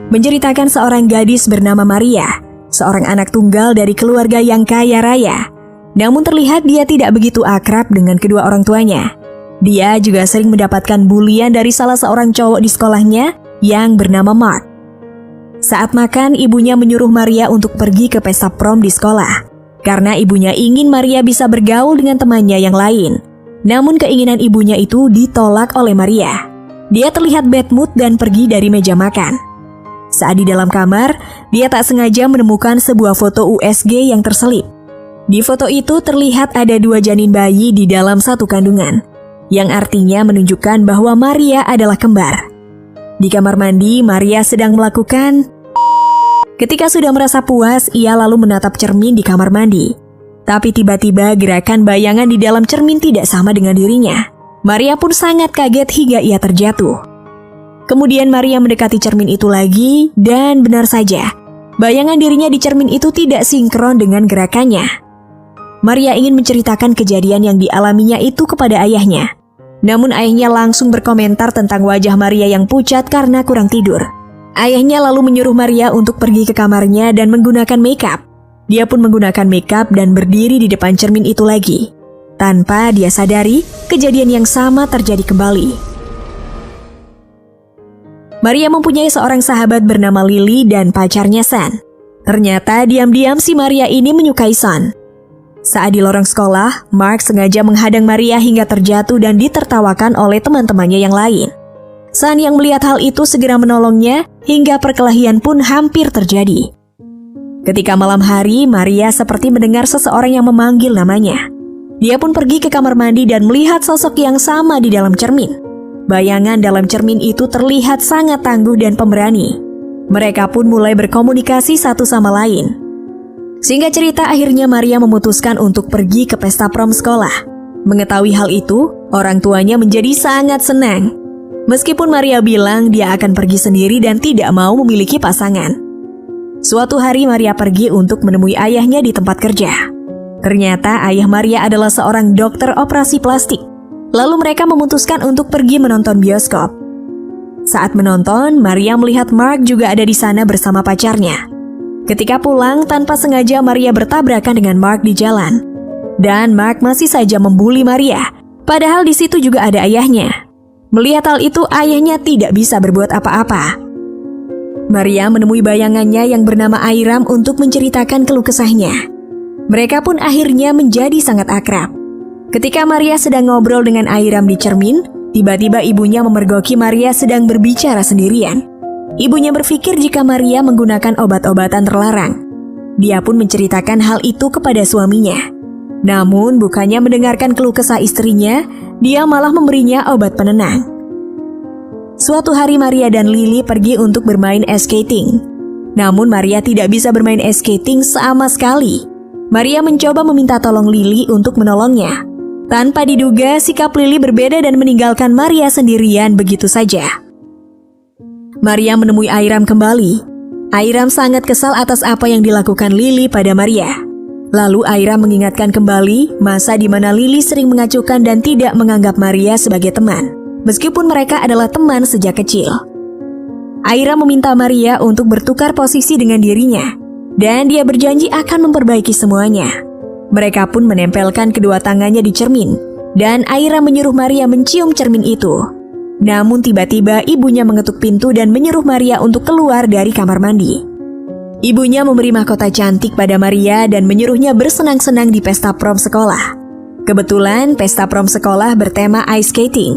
menceritakan seorang gadis bernama Maria, seorang anak tunggal dari keluarga yang kaya raya. Namun terlihat dia tidak begitu akrab dengan kedua orang tuanya. Dia juga sering mendapatkan bulian dari salah seorang cowok di sekolahnya yang bernama Mark. Saat makan, ibunya menyuruh Maria untuk pergi ke pesta prom di sekolah, karena ibunya ingin Maria bisa bergaul dengan temannya yang lain. Namun keinginan ibunya itu ditolak oleh Maria. Dia terlihat bad mood dan pergi dari meja makan. Saat di dalam kamar, dia tak sengaja menemukan sebuah foto USG yang terselip. Di foto itu terlihat ada 2 janin bayi di dalam satu kandungan, yang artinya menunjukkan bahwa Maria adalah kembar. Di kamar mandi, Maria sedang melakukan... Ketika sudah merasa puas, ia lalu menatap cermin di kamar mandi. Tapi tiba-tiba gerakan bayangan di dalam cermin tidak sama dengan dirinya. Maria pun sangat kaget hingga ia terjatuh. Kemudian Maria mendekati cermin itu lagi dan benar saja, bayangan dirinya di cermin itu tidak sinkron dengan gerakannya. Maria ingin menceritakan kejadian yang dialaminya itu kepada ayahnya. Namun ayahnya langsung berkomentar tentang wajah Maria yang pucat karena kurang tidur. Ayahnya lalu menyuruh Maria untuk pergi ke kamarnya dan menggunakan makeup. Dia pun menggunakan makeup dan berdiri di depan cermin itu lagi. Tanpa dia sadari, kejadian yang sama terjadi kembali. Maria mempunyai seorang sahabat bernama Lily dan pacarnya San. Ternyata diam-diam si Maria ini menyukai San. Saat di lorong sekolah, Mark sengaja menghadang Maria hingga terjatuh dan ditertawakan oleh teman-temannya yang lain. San yang melihat hal itu segera menolongnya hingga perkelahian pun hampir terjadi. Ketika malam hari, Maria seperti mendengar seseorang yang memanggil namanya. Dia pun pergi ke kamar mandi dan melihat sosok yang sama di dalam cermin. Bayangan dalam cermin itu terlihat sangat tangguh dan pemberani. Mereka pun mulai berkomunikasi satu sama lain. Singkat cerita, akhirnya Maria memutuskan untuk pergi ke pesta prom sekolah. Mengetahui hal itu, orang tuanya menjadi sangat senang. Meskipun Maria bilang dia akan pergi sendiri dan tidak mau memiliki pasangan. Suatu hari Maria pergi untuk menemui ayahnya di tempat kerja. Ternyata ayah Maria adalah seorang dokter operasi plastik. Lalu mereka memutuskan untuk pergi menonton bioskop. Saat menonton, Maria melihat Mark juga ada di sana bersama pacarnya. Ketika pulang, tanpa sengaja Maria bertabrakan dengan Mark di jalan. Dan Mark masih saja membuli Maria, padahal di situ juga ada ayahnya. Melihat hal itu, ayahnya tidak bisa berbuat apa-apa. Maria menemui bayangannya yang bernama Airam untuk menceritakan keluh kesahnya. Mereka pun akhirnya menjadi sangat akrab. Ketika Maria sedang ngobrol dengan Airam di cermin, tiba-tiba ibunya memergoki Maria sedang berbicara sendirian. Ibunya berpikir jika Maria menggunakan obat-obatan terlarang. Dia pun menceritakan hal itu kepada suaminya. Namun bukannya mendengarkan keluh kesah istrinya, dia malah memberinya obat penenang. Suatu hari Maria dan Lily pergi untuk bermain ice skating. Namun Maria tidak bisa bermain ice skating sama sekali. Maria mencoba meminta tolong Lily untuk menolongnya. Tanpa diduga, sikap Lily berbeda dan meninggalkan Maria sendirian begitu saja. Maria menemui Airam kembali. Airam sangat kesal atas apa yang dilakukan Lily pada Maria. Lalu Airam mengingatkan kembali masa di mana Lily sering mengacuhkan dan tidak menganggap Maria sebagai teman, meskipun mereka adalah teman sejak kecil. Airam meminta Maria untuk bertukar posisi dengan dirinya, dan dia berjanji akan memperbaiki semuanya. Mereka pun menempelkan kedua tangannya di cermin, dan Airam menyuruh Maria mencium cermin itu. Namun tiba-tiba ibunya mengetuk pintu dan menyuruh Maria untuk keluar dari kamar mandi. Ibunya memberi mahkota cantik pada Maria dan menyuruhnya bersenang-senang di pesta prom sekolah. Kebetulan pesta prom sekolah bertema ice skating.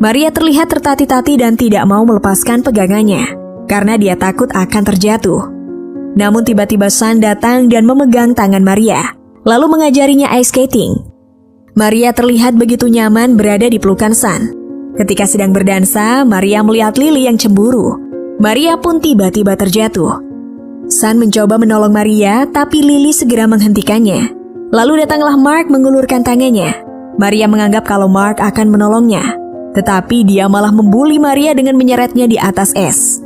Maria terlihat tertati-tati dan tidak mau melepaskan pegangannya, karena dia takut akan terjatuh. Namun tiba-tiba San datang dan memegang tangan Maria, lalu mengajarinya ice skating. Maria terlihat begitu nyaman berada di pelukan San. Ketika sedang berdansa, Maria melihat Lily yang cemburu. Maria pun tiba-tiba terjatuh. San mencoba menolong Maria, tapi Lily segera menghentikannya. Lalu datanglah Mark mengulurkan tangannya. Maria menganggap kalau Mark akan menolongnya, tetapi dia malah membuli Maria dengan menyeretnya di atas es.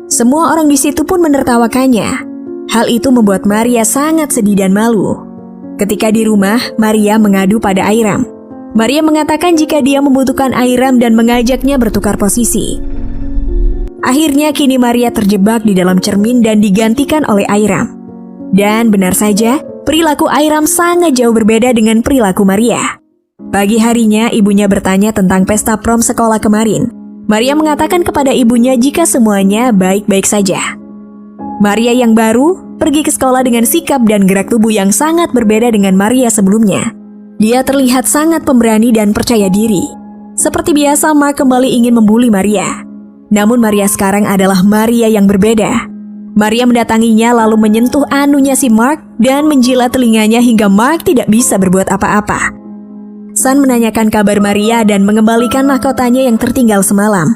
Semua orang di situ pun menertawakannya. Hal itu membuat Maria sangat sedih dan malu. Ketika di rumah, Maria mengadu pada Airam. Maria mengatakan jika dia membutuhkan Airam dan mengajaknya bertukar posisi. Akhirnya kini Maria terjebak di dalam cermin dan digantikan oleh Airam. Dan benar saja, perilaku Airam sangat jauh berbeda dengan perilaku Maria. Pagi harinya ibunya bertanya tentang pesta prom sekolah kemarin. Maria mengatakan kepada ibunya jika semuanya baik-baik saja. Maria yang baru pergi ke sekolah dengan sikap dan gerak tubuh yang sangat berbeda dengan Maria sebelumnya. Dia terlihat sangat pemberani dan percaya diri. Seperti biasa, Mark kembali ingin membuli Maria. Namun Maria sekarang adalah Maria yang berbeda. Maria mendatanginya lalu menyentuh anunya si Mark dan menjilat telinganya hingga Mark tidak bisa berbuat apa-apa. Sun menanyakan kabar Maria dan mengembalikan mahkotanya yang tertinggal semalam.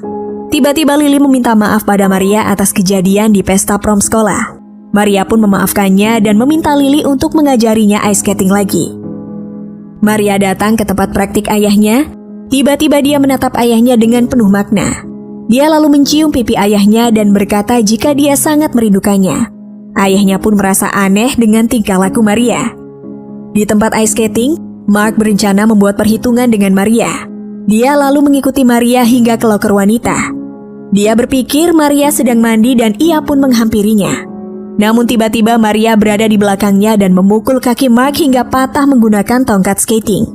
Tiba-tiba Lily meminta maaf pada Maria atas kejadian di pesta prom sekolah. Maria pun memaafkannya dan meminta Lily untuk mengajarinya ice skating lagi. Maria datang ke tempat praktik ayahnya. Tiba-tiba dia menatap ayahnya dengan penuh makna. Dia lalu mencium pipi ayahnya dan berkata jika dia sangat merindukannya. Ayahnya pun merasa aneh dengan tingkah laku Maria. Di tempat ice skating, Mark berencana membuat perhitungan dengan Maria. Dia lalu mengikuti Maria hingga ke loker wanita. Dia berpikir Maria sedang mandi dan ia pun menghampirinya. Namun tiba-tiba Maria berada di belakangnya dan memukul kaki Mark hingga patah menggunakan tongkat skating.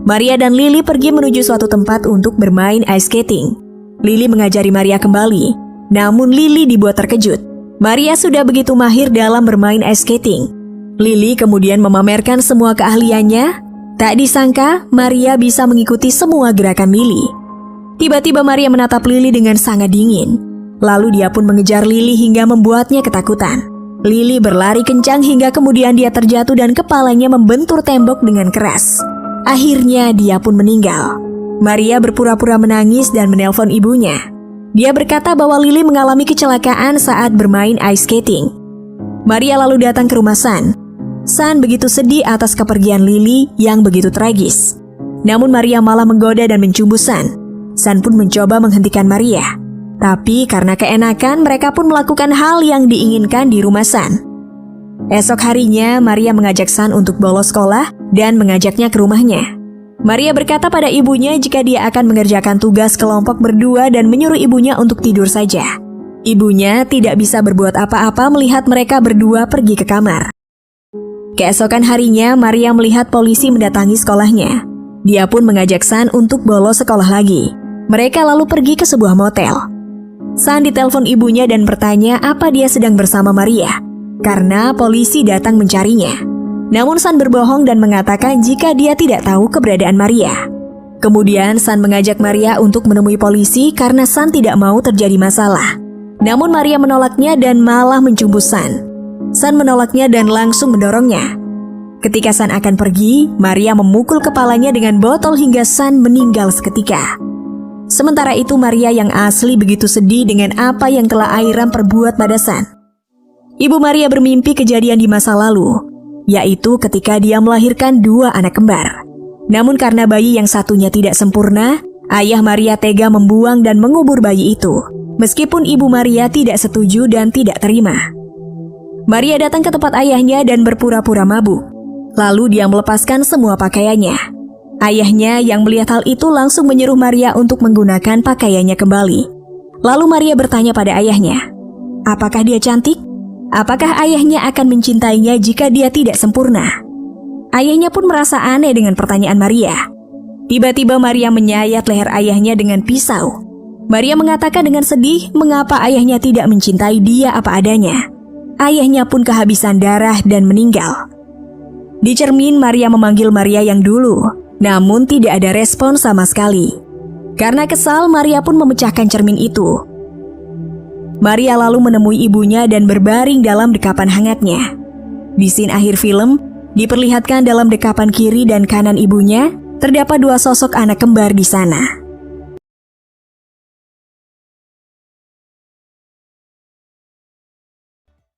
Maria dan Lily pergi menuju suatu tempat untuk bermain ice skating. Lily mengajari Maria kembali, namun Lily dibuat terkejut. Maria sudah begitu mahir dalam bermain ice skating. Lily kemudian memamerkan semua keahliannya. Tak disangka Maria bisa mengikuti semua gerakan Lily. Tiba-tiba Maria menatap Lily dengan sangat dingin. Lalu dia pun mengejar Lily hingga membuatnya ketakutan. Lily berlari kencang hingga kemudian dia terjatuh dan kepalanya membentur tembok dengan keras. Akhirnya dia pun meninggal. Maria berpura-pura menangis dan menelpon ibunya. Dia berkata bahwa Lily mengalami kecelakaan saat bermain ice skating. Maria lalu datang ke rumah Sun. Sun begitu sedih atas kepergian Lily yang begitu tragis. Namun Maria malah menggoda dan mencumbu Sun. Sun pun mencoba menghentikan Maria. Tapi karena keenakan, mereka pun melakukan hal yang diinginkan di rumah Sun. Esok harinya, Maria mengajak Sun untuk bolos sekolah dan mengajaknya ke rumahnya. Maria berkata pada ibunya jika dia akan mengerjakan tugas kelompok berdua dan menyuruh ibunya untuk tidur saja. Ibunya tidak bisa berbuat apa-apa melihat mereka berdua pergi ke kamar. Keesokan harinya, Maria melihat polisi mendatangi sekolahnya. Dia pun mengajak Sun untuk bolos sekolah lagi. Mereka lalu pergi ke sebuah motel. Sun ditelepon ibunya dan bertanya apa dia sedang bersama Maria, karena polisi datang mencarinya. Namun Sun berbohong dan mengatakan jika dia tidak tahu keberadaan Maria. Kemudian Sun mengajak Maria untuk menemui polisi karena Sun tidak mau terjadi masalah. Namun Maria menolaknya dan malah mencumbu Sun. Sun menolaknya dan langsung mendorongnya. Ketika Sun akan pergi, Maria memukul kepalanya dengan botol hingga Sun meninggal seketika. Sementara itu Maria yang asli begitu sedih dengan apa yang telah Airam perbuat pada Sun. Ibu Maria bermimpi kejadian di masa lalu, yaitu ketika dia melahirkan 2 anak kembar. Namun karena bayi yang satunya tidak sempurna, ayah Maria tega membuang dan mengubur bayi itu, meskipun ibu Maria tidak setuju dan tidak terima. Maria datang ke tempat ayahnya dan berpura-pura mabuk. Lalu dia melepaskan semua pakaiannya. Ayahnya yang melihat hal itu langsung menyuruh Maria untuk menggunakan pakaiannya kembali. Lalu Maria bertanya pada ayahnya, apakah dia cantik? Apakah ayahnya akan mencintainya jika dia tidak sempurna? Ayahnya pun merasa aneh dengan pertanyaan Maria. Tiba-tiba Maria menyayat leher ayahnya dengan pisau. Maria mengatakan dengan sedih mengapa ayahnya tidak mencintai dia apa adanya. Ayahnya pun kehabisan darah dan meninggal. Di cermin Maria memanggil Maria yang dulu, namun tidak ada respon sama sekali. Karena kesal, Maria pun memecahkan cermin itu. Maria lalu menemui ibunya dan berbaring dalam dekapan hangatnya. Di scene akhir film, diperlihatkan dalam dekapan kiri dan kanan ibunya, terdapat 2 sosok anak kembar di sana.